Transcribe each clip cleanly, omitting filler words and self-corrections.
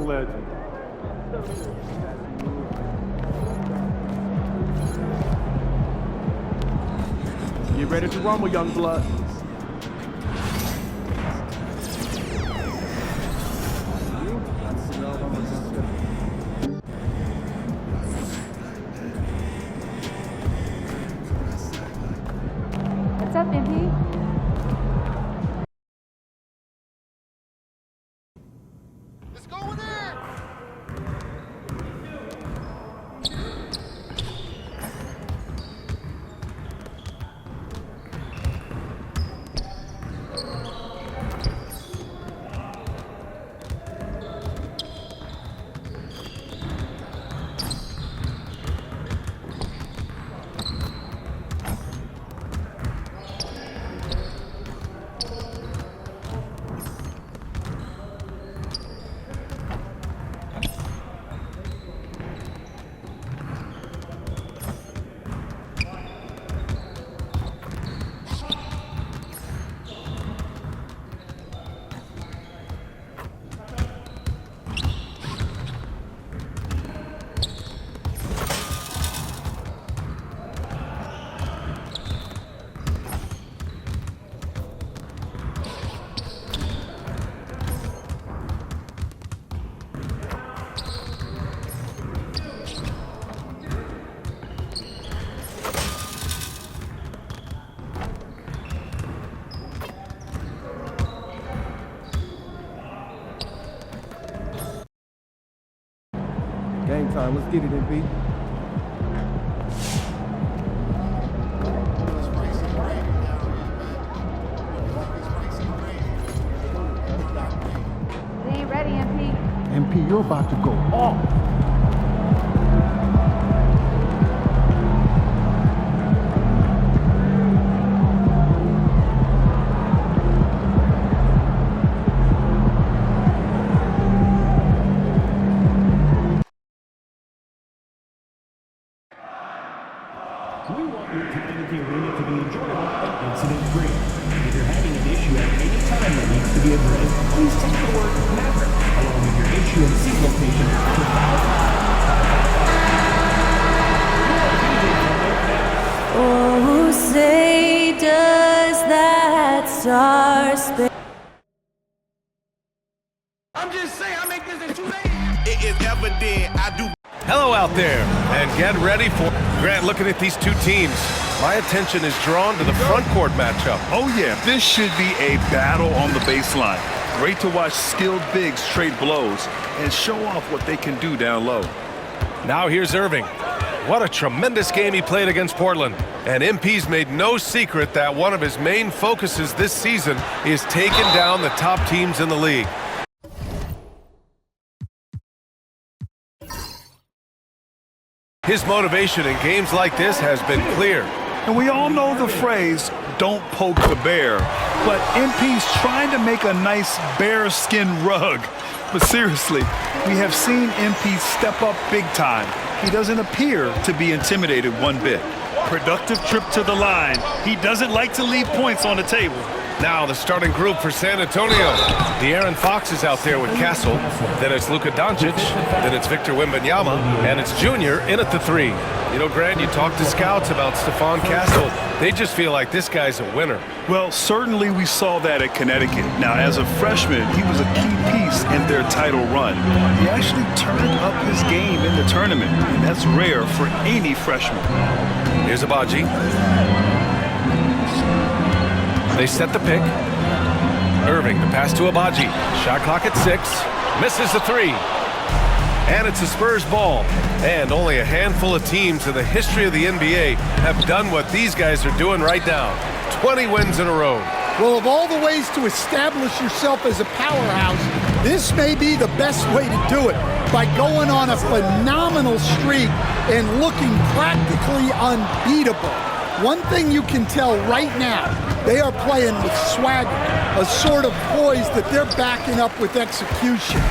legend. Get ready to rumble, young blood. What's up, MP? Let's go in there! Game time. Let's get it, MP. They ain't ready, MP. MP, you're about to go off. We want your time at the arena to be enjoyable and incident-free. If you're having an issue at any time that needs to be addressed, please take the word Maverick along with your issue and seat location to 5. Oh, say does that star-spangled I'm just saying, I make this in 2 days. It is evident I do. Hello out there, and get ready for Grant. Looking at these two teams, my attention is drawn to the front court matchup. Oh yeah, this should be a battle on the baseline. Great to watch skilled bigs trade blows and show off what they can do down low. Now here's Irving. What a tremendous game he played against Portland. And MP's made no secret that one of his main focuses this season is taking down the top teams in the league. His motivation in games like this has been clear. And we all know the phrase, don't poke the bear. But MP's trying to make a nice bear skin rug. But seriously, we have seen MP step up big time. He doesn't appear to be intimidated one bit. Productive trip to the line. He doesn't like to leave points on the table. Now the starting group for San Antonio. De'Aaron Fox is out there with Castle. Then it's Luka Doncic. Then it's Victor Wembanyama. And it's Junior in at the 3. You know, Grant, you talk to scouts about Stephon Castle. They just feel like this guy's a winner. Well, certainly we saw that at Connecticut. Now, as a freshman, he was a key piece in their title run. He actually turned up his game in the tournament, and that's rare for any freshman. Here's Abaji. They set the pick. Irving, the pass to Abaji. Shot clock at 6. Misses the 3. And it's a Spurs ball. And only a handful of teams in the history of the NBA have done what these guys are doing right now. 20 wins in a row. Well, of all the ways to establish yourself as a powerhouse, this may be the best way to do it, by going on a phenomenal streak and looking practically unbeatable. One thing you can tell right now, they are playing with swagger, a sort of poise that they're backing up with execution.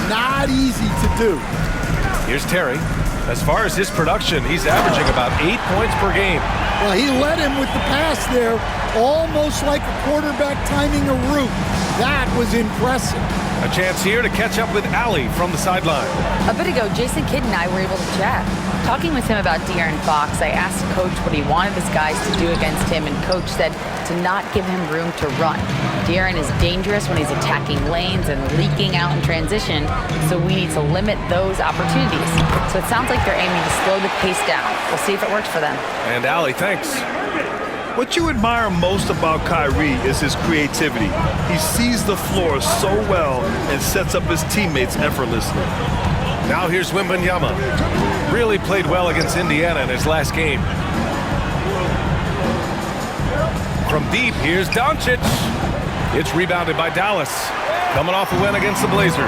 Not easy to do. Here's Terry. As far as his production, he's averaging about 8 points per game. Well, he led him with the pass there, almost like a quarterback timing a route. That was impressive. A chance here to catch up with Allie from the sideline. A bit ago, Jason Kidd and I were able to chat. Talking with him about De'Aaron Fox, I asked Coach what he wanted his guys to do against him, and Coach said to not give him room to run. De'Aaron is dangerous when he's attacking lanes and leaking out in transition, so we need to limit those opportunities. So it sounds like they're aiming to slow the pace down. We'll see if it works for them. And Allie, thanks. What you admire most about Kyrie is his creativity. He sees the floor so well and sets up his teammates effortlessly. Now here's Wembanyama. Really played well against Indiana in his last game. From deep, here's Doncic. It's rebounded by Dallas. Coming off a win against the Blazers.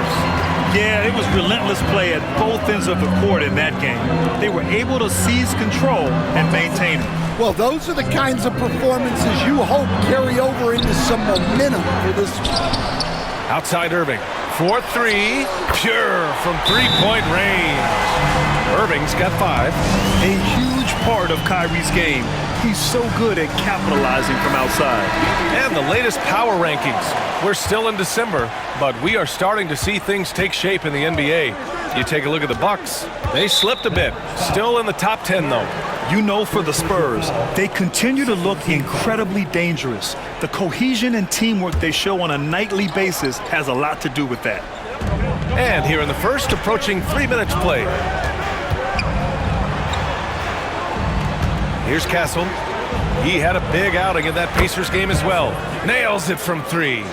Yeah, it was relentless play at both ends of the court in that game. They were able to seize control and maintain it. Well, those are the kinds of performances you hope carry over into some momentum for this. Outside Irving. 4-3. Pure from three-point range. Irving's got 5. A huge part of Kyrie's game. He's so good at capitalizing from outside. And the latest power rankings. We're still in December, but we are starting to see things take shape in the NBA. You take a look at the Bucks. They slipped a bit. Still in the top 10, though. You know, for the Spurs, they continue to look incredibly dangerous. The cohesion and teamwork they show on a nightly basis has a lot to do with that. And here in the first, approaching 3 minutes played. Here's Castle. He had a big outing in that Pacers game as well. Nails it from 3.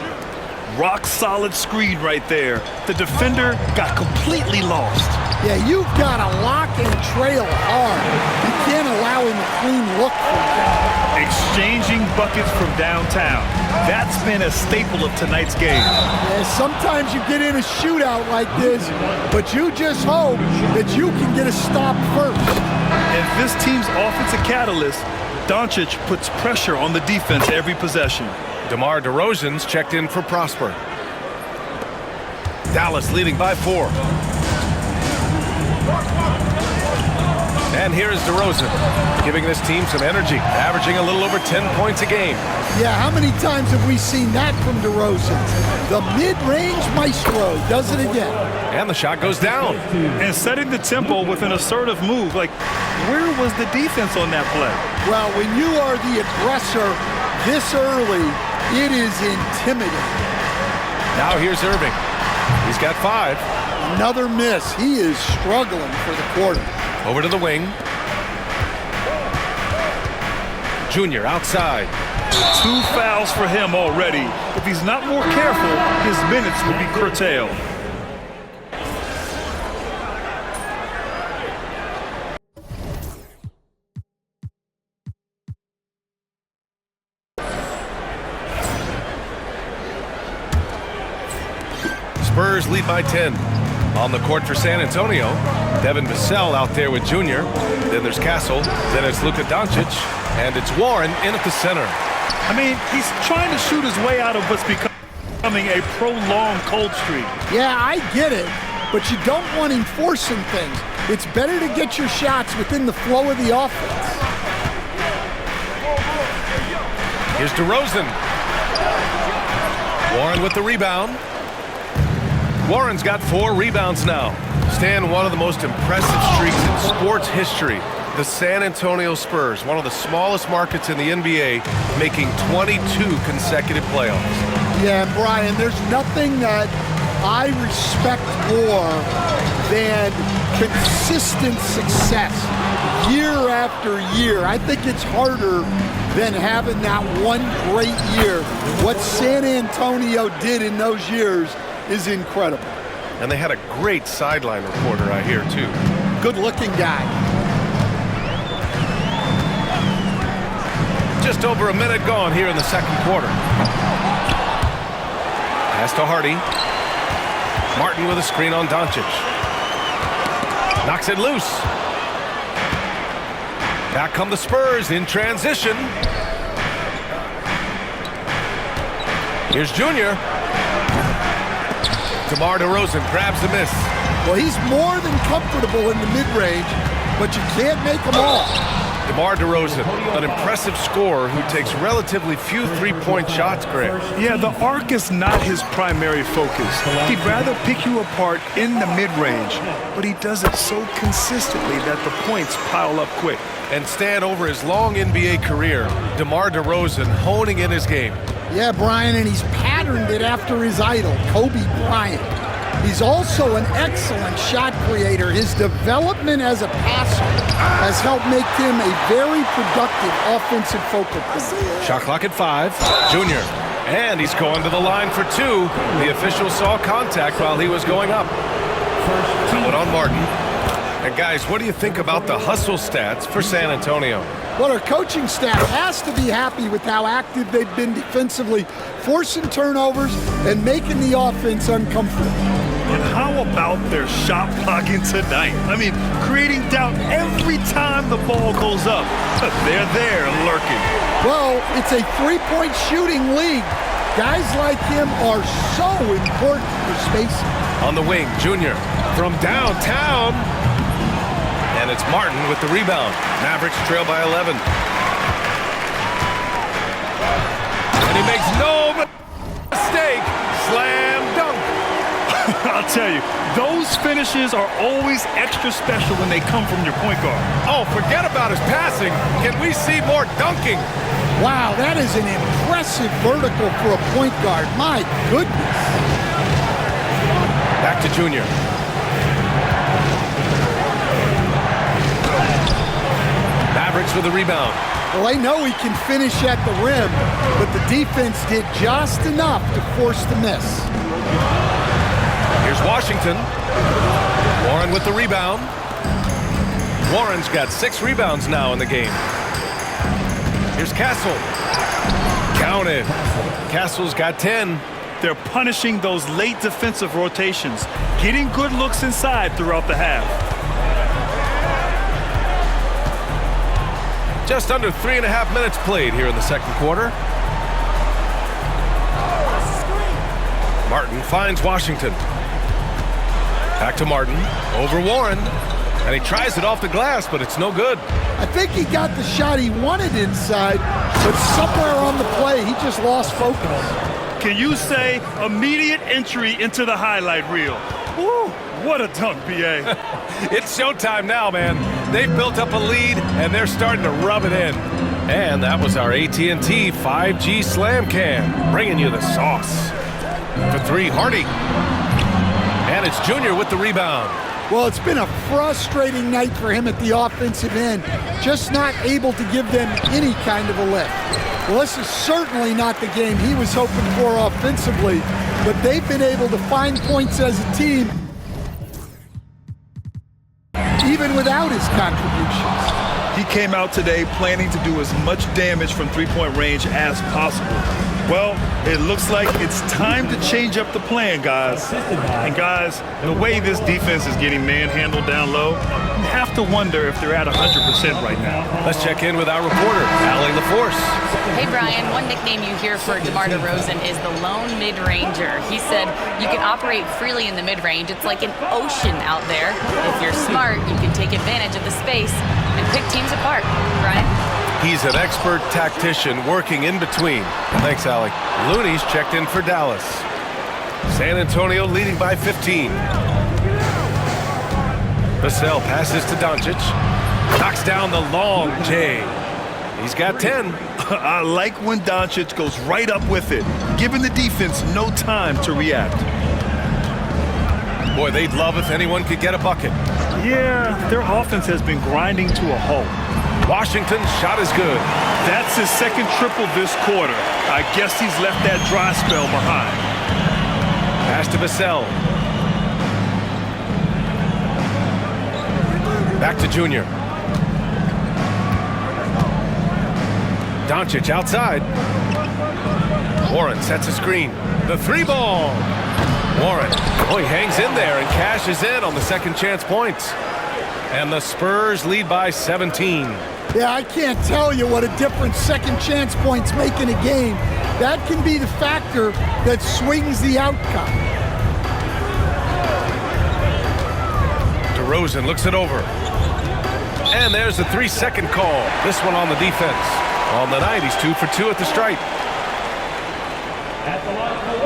Rock solid screen right there. The defender got completely lost. Yeah, you've got to lock and trail hard. You can't allow him a clean look from that. Exchanging buckets from downtown. That's been a staple of tonight's game. Yeah, sometimes you get in a shootout like this, but you just hope that you can get a stop first. And this team's offensive catalyst, Doncic puts pressure on the defense every possession. DeMar DeRozan's checked in for Prosper. Dallas leading by 4. And here is DeRozan, giving this team some energy, averaging a little over 10 points a game. Yeah, how many times have we seen that from DeRozan? The mid-range maestro does it again. And the shot goes down. And setting the tempo with an assertive move. Like, where was the defense on that play? Well, when you are the aggressor this early, it is intimidating. Now here's Irving. He's got 5. Another miss. He is struggling for the quarter. Over to the wing. Junior outside. 2 fouls for him already. If he's not more careful, his minutes will be curtailed. Spurs lead by 10. On the court for San Antonio, Devin Vassell out there with Junior. Then there's Castle. Then it's Luka Doncic. And it's Warren in at the center. I mean, he's trying to shoot his way out of what's becoming a prolonged cold streak. Yeah, I get it, but you don't want him forcing things. It's better to get your shots within the flow of the offense. Here's DeRozan. Warren with the rebound. Warren's got 4 rebounds now. Stan, one of the most impressive streaks in sports history. The San Antonio Spurs, one of the smallest markets in the NBA, making 22 consecutive playoffs. Yeah, and Brian, there's nothing that I respect more than consistent success year after year. I think it's harder than having that one great year. What San Antonio did in those years is incredible. And they had a great sideline reporter out here, too. Good-looking guy. Just over a minute gone here in the second quarter. Pass to Hardy. Martin with a screen on Doncic. Knocks it loose. Back come the Spurs in transition. Here's Junior. DeMar DeRozan grabs the miss. Well, he's more than comfortable in the mid-range, but you can't make them all. DeMar DeRozan, an impressive scorer who takes relatively few three-point shots, Greg. Yeah, the arc is not his primary focus. He'd rather pick you apart in the mid-range, but he does it so consistently that the points pile up quick. And Stan, over his long NBA career, DeMar DeRozan honing in his game. Yeah, Brian, and he's patterned it after his idol, Kobe Bryant. He's also an excellent shot creator. His development as a passer has helped make him a very productive offensive focal point. Shot clock at 5. Junior. And he's going to the line for 2. The official saw contact while he was going up. Put on Martin. And guys, what do you think about the hustle stats for San Antonio? Well, our coaching staff has to be happy with how active they've been defensively, forcing turnovers and making the offense uncomfortable. And how about their shot blocking tonight? I mean, creating doubt every time the ball goes up. They're there lurking. Well, it's a three-point shooting league. Guys like him are so important for spacing. On the wing, Junior from downtown. And it's Martin with the rebound. Mavericks trail by 11. And he makes no mistake. Slam dunk. I'll tell you, those finishes are always extra special when they come from your point guard. Oh, forget about his passing. Can we see more dunking? Wow, that is an impressive vertical for a point guard. My goodness. Back to Junior. Mavericks with the rebound. Well, I know he can finish at the rim, but the defense did just enough to force the miss. Here's Washington. Warren with the rebound. Warren's got 6 rebounds now in the game. Here's Castle. Counted. Castle's got 10. They're punishing those late defensive rotations, getting good looks inside throughout the half. Just under 3.5 minutes played here in the second quarter. Martin finds Washington. Back to Martin. Over Warren. And he tries it off the glass, but it's no good. I think he got the shot he wanted inside, but somewhere on the play, he just lost focus. Can you say immediate entry into the highlight reel? Woo, what a dunk, B.A. It's showtime now, man. They've built up a lead, and they're starting to rub it in. And that was our AT&T 5G Slam Cam, bringing you the sauce. For 3, Hardy. And it's Junior with the rebound. Well, it's been a frustrating night for him at the offensive end, just not able to give them any kind of a lift. Well, this is certainly not the game he was hoping for offensively, but they've been able to find points as a team even without his contributions. He came out today planning to do as much damage from three-point range as possible. Well, it looks like it's time to change up the plan, guys. And guys, the way this defense is getting manhandled down low, you have to wonder if they're at 100% right now. Let's check in with our reporter, Allie LaForce. Hey, Brian, one nickname you hear for DeMar DeRozan is the lone mid-ranger. He said you can operate freely in the mid-range. It's like an ocean out there. If you're smart, you can take advantage of the space and pick teams apart. Brian? He's an expert tactician working in between. Thanks, Allie. Looney's checked in for Dallas. San Antonio leading by 15. Vassell passes to Doncic. Knocks down the long J. He's got 10. I like when Doncic goes right up with it, giving the defense no time to react. Boy, they'd love if anyone could get a bucket. Yeah, their offense has been grinding to a halt. Washington's shot is good. That's his second triple this quarter. I guess he's left that dry spell behind. Pass to Vassell. Back to Junior. Doncic outside. Warren sets a screen. The 3-ball. Warren, oh, he hangs in there and cashes in on the second chance points. And the Spurs lead by 17. Yeah, I can't tell you what a difference second chance points make in a game. That can be the factor that swings the outcome. DeRozan looks it over. And there's a 3-second call. This one on the defense. On the night, he's 2 for 2 at the stripe. At the line for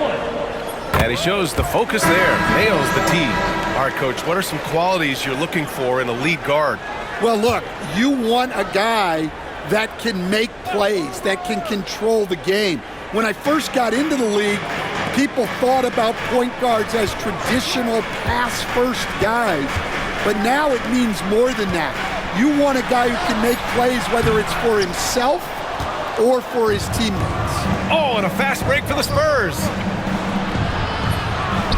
1. And he shows the focus there. Nails the tee. All right, Coach, what are some qualities you're looking for in a lead guard? Well, look, you want a guy that can make plays, that can control the game. When I first got into the league, people thought about point guards as traditional pass-first guys, but now it means more than that. You want a guy who can make plays, whether it's for himself or for his teammates. Oh, and a fast break for the Spurs.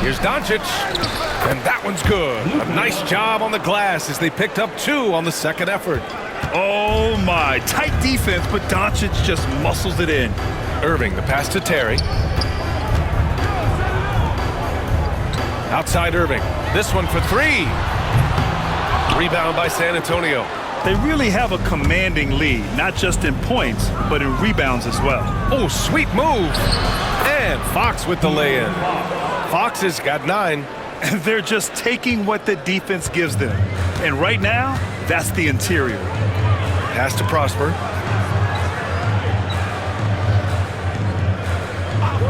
Here's Doncic, and that one's good. A nice job on the glass as they picked up 2 on the second effort. Oh, my. Tight defense, but Doncic just muscles it in. Irving, the pass to Terry. Outside Irving. This one for 3. Rebound by San Antonio. They really have a commanding lead, not just in points, but in rebounds as well. Oh, sweet move. And Fox with the lay-in. Fox has got 9. And they're just taking what the defense gives them. And right now, that's the interior. Pass to Prosper.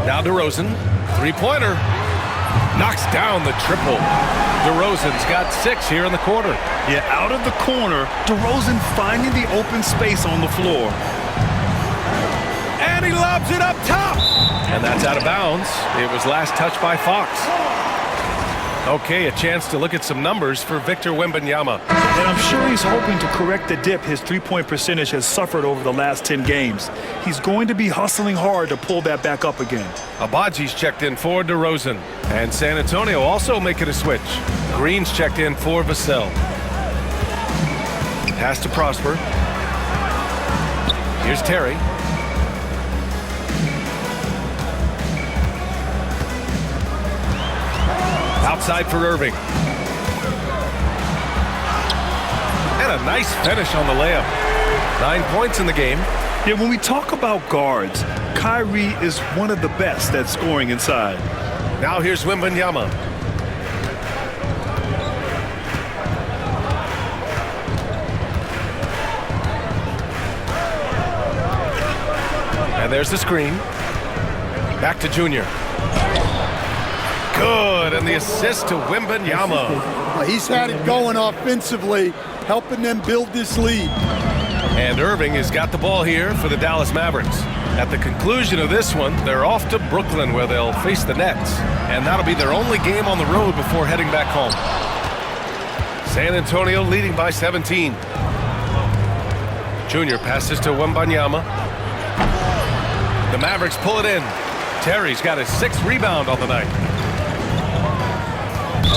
Now DeRozan. 3-pointer. Knocks down the triple. DeRozan's got 6 here in the quarter. Yeah, out of the corner, DeRozan finding the open space on the floor. And he lobs it up top. And that's out of bounds. It was last touched by Fox. Okay, a chance to look at some numbers for Victor Wembanyama. And I'm sure he's hoping to correct the dip his three-point percentage has suffered over the last 10 games. He's going to be hustling hard to pull that back up again. Abaji's checked in for DeRozan. And San Antonio also making a switch. Green's checked in for Vassell. Pass to Prosper. Here's Terry. Outside for Irving. And a nice finish on the layup. 9 points in the game. Yeah, when we talk about guards, Kyrie is one of the best at scoring inside. Now here's Wembanyama. And there's the screen. Back to Junior. Good, and the assist to Wembanyama. Well, he's had it going offensively, helping them build this lead. And Irving has got the ball here for the Dallas Mavericks. At the conclusion of this one, they're off to Brooklyn where they'll face the Nets. And that'll be their only game on the road before heading back home. San Antonio leading by 17. Junior passes to Wembanyama. The Mavericks pull it in. Terry's got his 6th rebound on the night.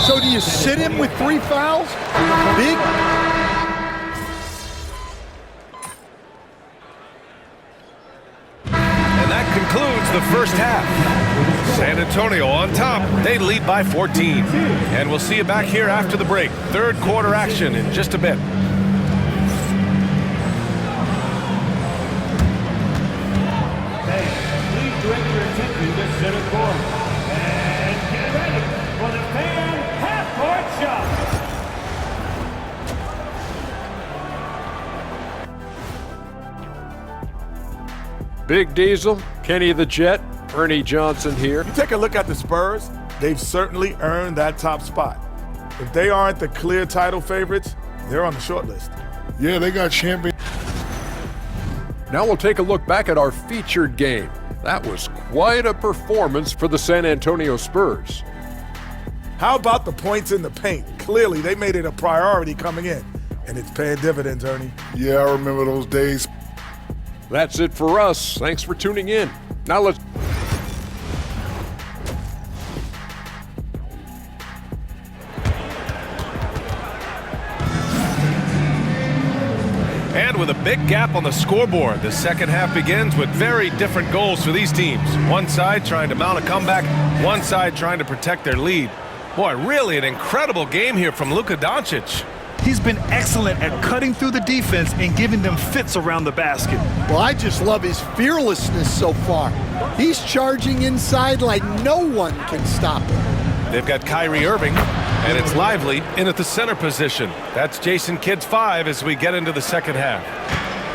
So do you sit him with 3 fouls? Big. And that concludes the first half. San Antonio on top. They lead by 14. And we'll see you back here after the break. Third quarter action in just a bit. Please direct your attention to center court. And get ready for the fan half-court shot. Big Diesel, Kenny the Jet, Ernie Johnson here. You take a look at the Spurs, they've certainly earned that top spot. If they aren't the clear title favorites, they're on the short list. Yeah, they got champion. Now we'll take a look back at our featured game. That was quite a performance for the San Antonio Spurs. How about the points in the paint? Clearly, they made it a priority coming in, and it's paying dividends, Ernie. Yeah, I remember those days. That's it for us. Thanks for tuning in. Now let's... And with a big gap on the scoreboard, the second half begins with very different goals for these teams. One side trying to mount a comeback, one side trying to protect their lead. Boy, really an incredible game here from Luka Doncic. He's been excellent at cutting through the defense and giving them fits around the basket. Well, I just love his fearlessness so far. He's charging inside like no one can stop him. They've got Kyrie Irving. And it's Lively in at the center position. That's Jason Kidd's 5 as we get into the second half.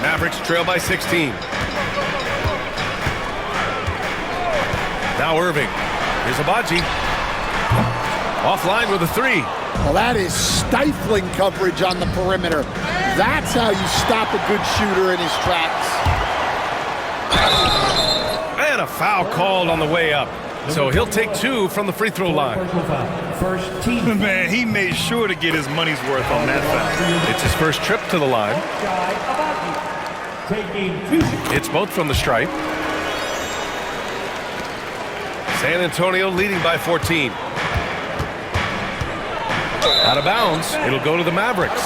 Mavericks trail by 16. Now Irving. Here's Abaji. Offline with a 3. Well, that is stifling coverage on the perimeter. That's how you stop a good shooter in his tracks. And a foul called on the way up. So he'll take 2 from the free throw line. First team. Man, he made sure to get his money's worth on that foul. It's his first trip to the line. It's both from the stripe. San Antonio leading by 14. Out of bounds. It'll go to the Mavericks.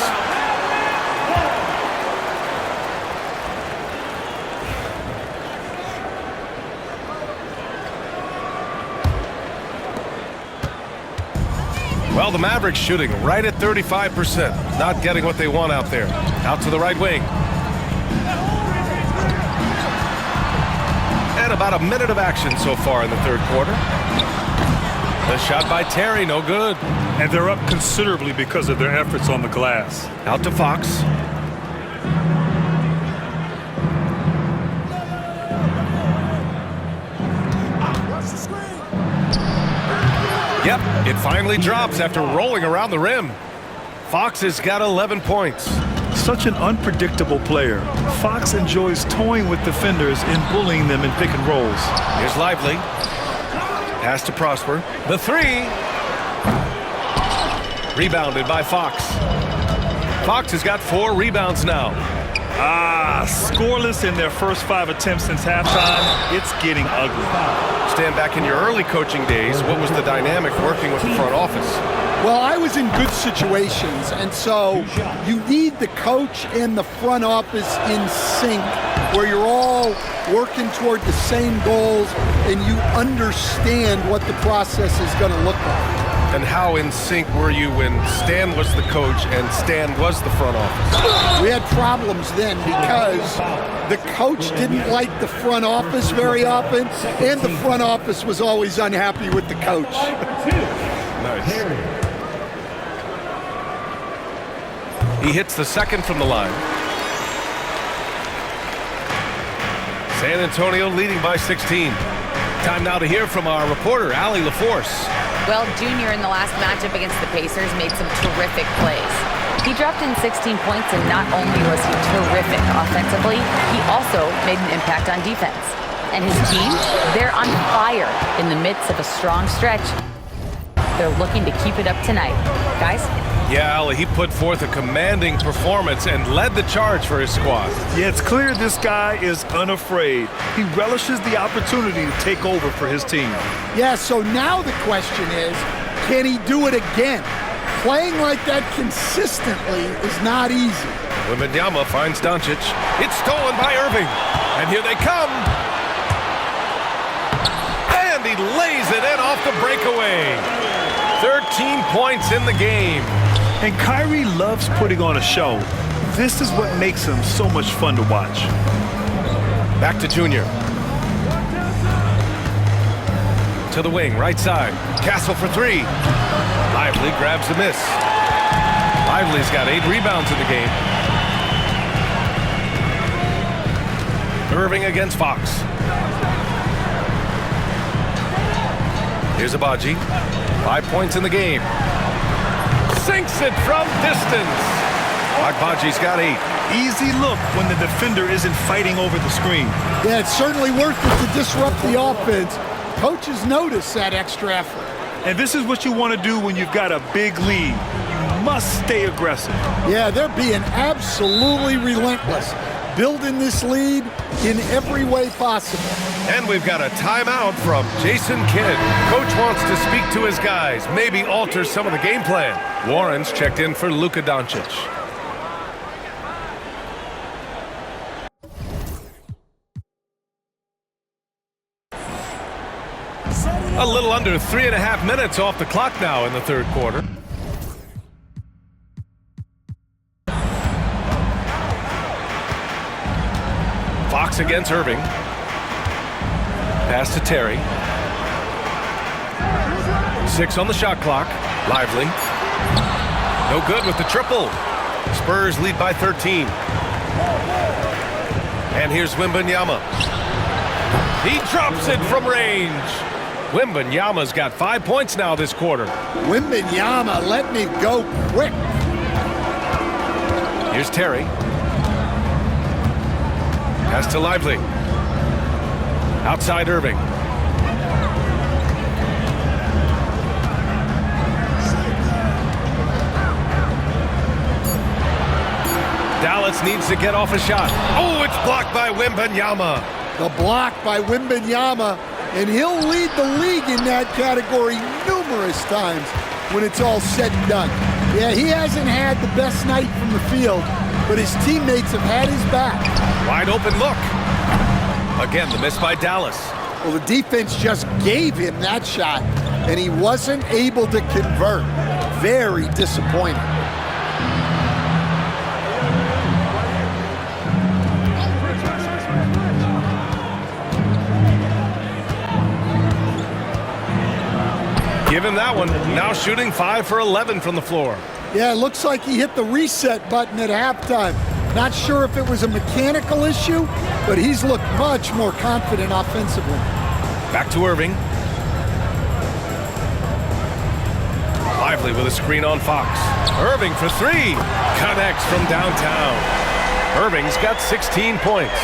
Well, the Mavericks shooting right at 35%. Not getting what they want out there. Out to the right wing. And about a minute of action so far in the third quarter. The shot by Terry, no good. And they're up considerably because of their efforts on the glass. Out to Fox. Yep, it finally drops after rolling around the rim. Fox has got 11 points. Such an unpredictable player. Fox enjoys toying with defenders and bullying them in pick and rolls. Here's Lively. Pass to Prosper. The 3. Rebounded by Fox. Fox has got 4 rebounds now. Scoreless in their first 5 attempts since halftime. It's getting ugly. Stand back in your early coaching days. What was the dynamic working with the front office? Well, I was in good situations, and so you need the coach and the front office in sync, where you're all working toward the same goals and you understand what the process is going to look like. And how in sync were you when Stan was the coach and Stan was the front office? We had problems then because the coach didn't like the front office very often, and the front office was always unhappy with the coach. Nice. He hits the second from the line. San Antonio leading by 16. Time now to hear from our reporter, Allie LaForce. Well, Junior in the last matchup against the Pacers made some terrific plays. He dropped in 16 points, and not only was he terrific offensively, he also made an impact on defense. And his team, they're on fire in the midst of a strong stretch. They're looking to keep it up tonight. Guys? Yeah, Allie, he put forth a commanding performance and led the charge for his squad. Yeah, it's clear this guy is unafraid. He relishes the opportunity to take over for his team. Yeah, so now the question is, can he do it again? Playing like that consistently is not easy. Wembanyama finds Doncic. It's stolen by Irving. And here they come. And he lays it in off the breakaway. 13 points in the game. And Kyrie loves putting on a show. This is what makes him so much fun to watch. Back to Junior. To the wing, right side. Castle for 3. Lively grabs the miss. Lively's got 8 rebounds in the game. Irving against Fox. Here's Abaji. 5 points in the game. Sinks it from distance. Agbaji's got 8. Easy look when the defender isn't fighting over the screen. Yeah, it's certainly worth it to disrupt the offense. Coaches notice that extra effort. And this is what you want to do when you've got a big lead. You must stay aggressive. Yeah, they're being absolutely relentless, building this lead in every way possible. And we've got a timeout from Jason Kidd. Coach wants to speak to his guys, maybe alter some of the game plan. Warren's checked in for Luka Doncic. A little under 3.5 minutes off the clock now in the third quarter. Fox against Irving. Pass to Terry. 6 on the shot clock. Lively. No good with the triple. Spurs lead by 13. And here's Wembanyama. He drops it from range. Wembanyama's got 5 points now this quarter. Wembanyama letting it go quick. Here's Terry. Pass to Lively. Outside Irving. Dallas needs to get off a shot. Oh, it's blocked by Wembanyama. The block by Wembanyama, and he'll lead the league in that category numerous times when it's all said and done. Yeah, he hasn't had the best night from the field, but his teammates have had his back. Wide open look. Again, the miss by Dallas. Well, the defense just gave him that shot, and he wasn't able to convert. Very disappointing. Give him that one. Now shooting 5 for 11 from the floor. Yeah, it looks like he hit the reset button at halftime. Not sure if it was a mechanical issue, but he's looked much more confident offensively. Back to Irving. Lively with a screen on Fox. Irving for 3. Connects from downtown. Irving's got 16 points.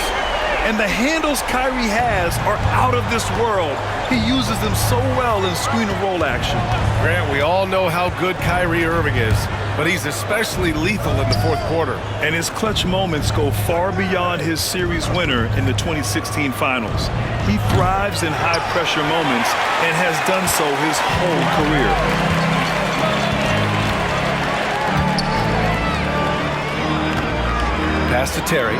And the handles Kyrie has are out of this world. He uses them so well in screen and roll action. Grant, we all know how good Kyrie Irving is, but he's especially lethal in the fourth quarter. And his clutch moments go far beyond his series winner in the 2016 finals. He thrives in high-pressure moments and has done so his whole career. Pass to Terry.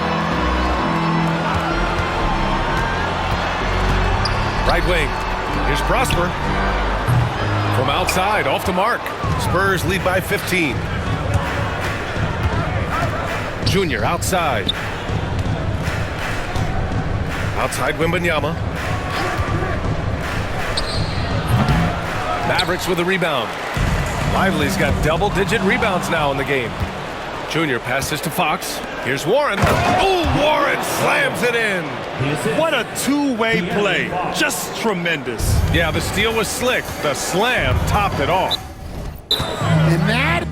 Right wing. Here's Prosper. From outside, off the mark. Spurs lead by 15. Junior outside. Outside Wembanyama. Mavericks with a rebound. Lively's got double-digit rebounds now in the game. Junior passes to Fox. Here's Warren. Oh, Warren slams it in. What a two-way play. Just tremendous. Yeah, the steal was slick. The slam topped it off. And that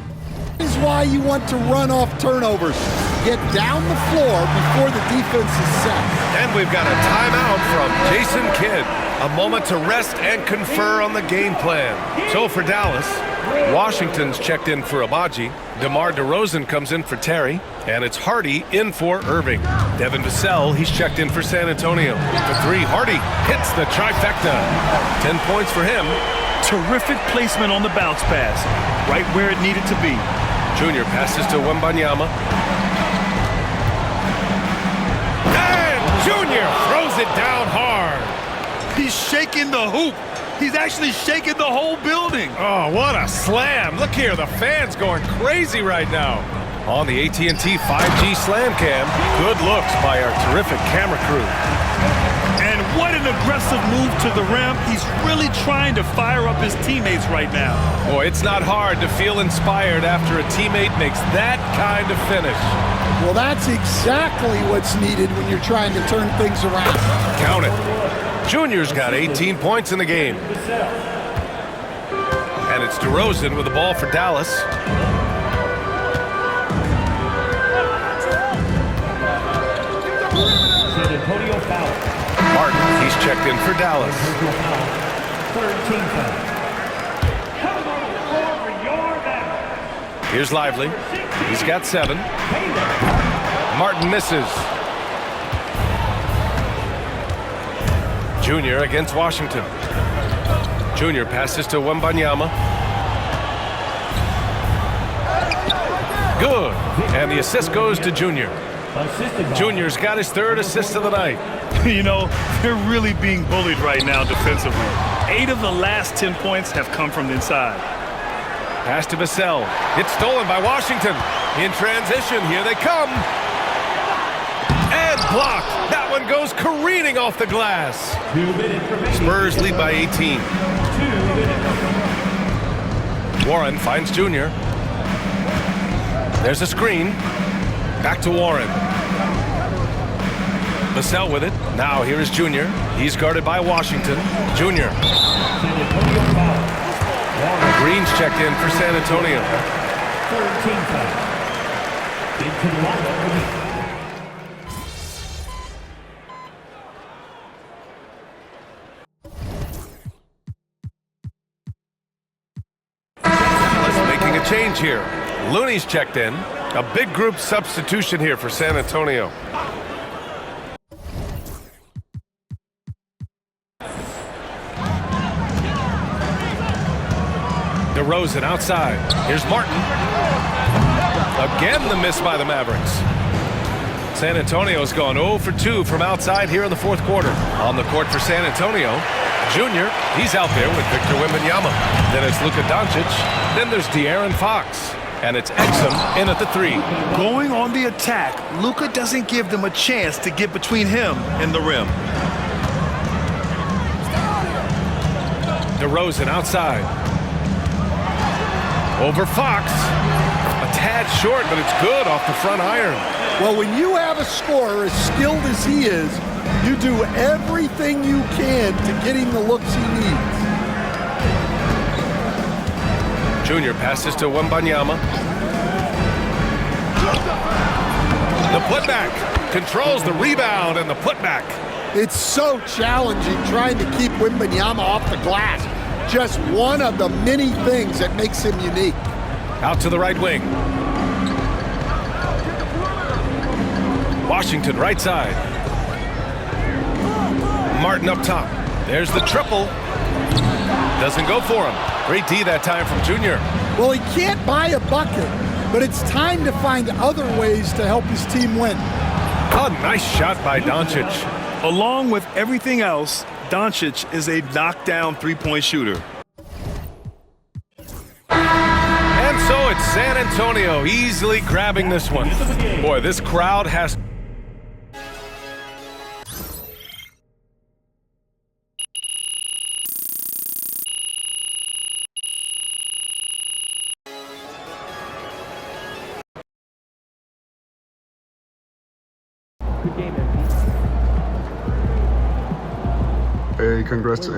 is why you want to run off turnovers. Get down the floor before the defense is set. And we've got a timeout from Jason Kidd. A moment to rest and confer on the game plan. So for Dallas, Washington's checked in for Abaji. DeMar DeRozan comes in for Terry. And it's Hardy in for Irving. Devin Vassell, he's checked in for San Antonio. For 3, Hardy hits the trifecta. 10 points for him. Terrific placement on the bounce pass. Right where it needed to be. Junior passes to Wembanyama. And Junior throws it down hard. He's shaking the hoop. He's actually shaking the whole building. Oh, what a slam. Look here, the fans going crazy right now. On the AT&T 5G Slam Cam, good looks by our terrific camera crew. And what an aggressive move to the rim. He's really trying to fire up his teammates right now. Boy, it's not hard to feel inspired after a teammate makes that kind of finish. Well, that's exactly what's needed when you're trying to turn things around. Count it. Junior's got 18 points in the game. And it's DeRozan with the ball for Dallas. San Antonio foul. Martin, he's checked in for Dallas. Third team foul. Here's Lively. He's got 7. Martin misses. Junior against Washington. Junior passes to Wembanyama. Good. And the assist goes to Junior. Junior's got his 3rd assist of the night. You know, they're really being bullied right now defensively. 8 of the last 10 points have come from the inside. Pass to Vassell. It's stolen by Washington. In transition, here they come. And blocked. That one goes careening off the glass. Spurs lead by 18. Warren finds Junior. There's a screen. Back to Warren. Vassell with it. Now here is Junior. He's guarded by Washington. Junior. Green's checked in for San Antonio. 14 foul. Into the lineup. Making a change here. Looney's checked in. A big group substitution here for San Antonio. DeRozan outside. Here's Martin. Again the miss by the Mavericks. San Antonio's gone 0 for 2 from outside here in the fourth quarter. On the court for San Antonio, Junior, he's out there with Victor Wembanyama. Then it's Luka Doncic. Then there's De'Aaron Fox. And it's Exum in at the 3. Going on the attack, Luka doesn't give them a chance to get between him and the rim. DeRozan outside. Over Fox. A tad short, but it's good off the front iron. Well, when you have a scorer as skilled as he is, you do everything you can to get him the looks he needs. Junior passes to Wembanyama. The putback. Controls the rebound and the putback. It's so challenging trying to keep Wembanyama off the glass. Just one of the many things that makes him unique. Out to the right wing. Washington right side. Martin up top. There's the triple. Doesn't go for him. Great D that time from Junior. Well, he can't buy a bucket, but it's time to find other ways to help his team win. A nice shot by Doncic. Along with everything else, Doncic is a knockdown three-point shooter. And so it's San Antonio easily grabbing this one. Boy, this crowd has... Hey, congrats to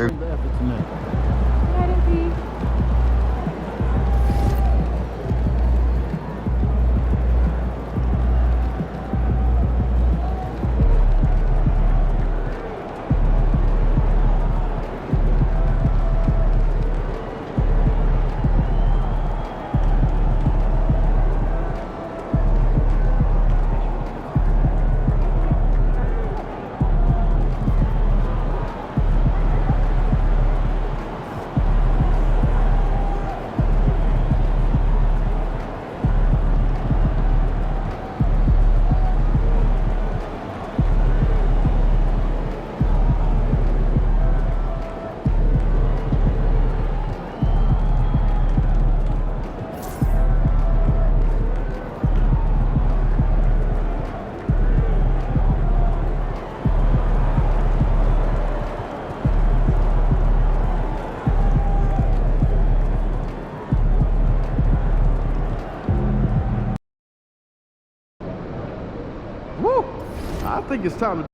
I think it's time to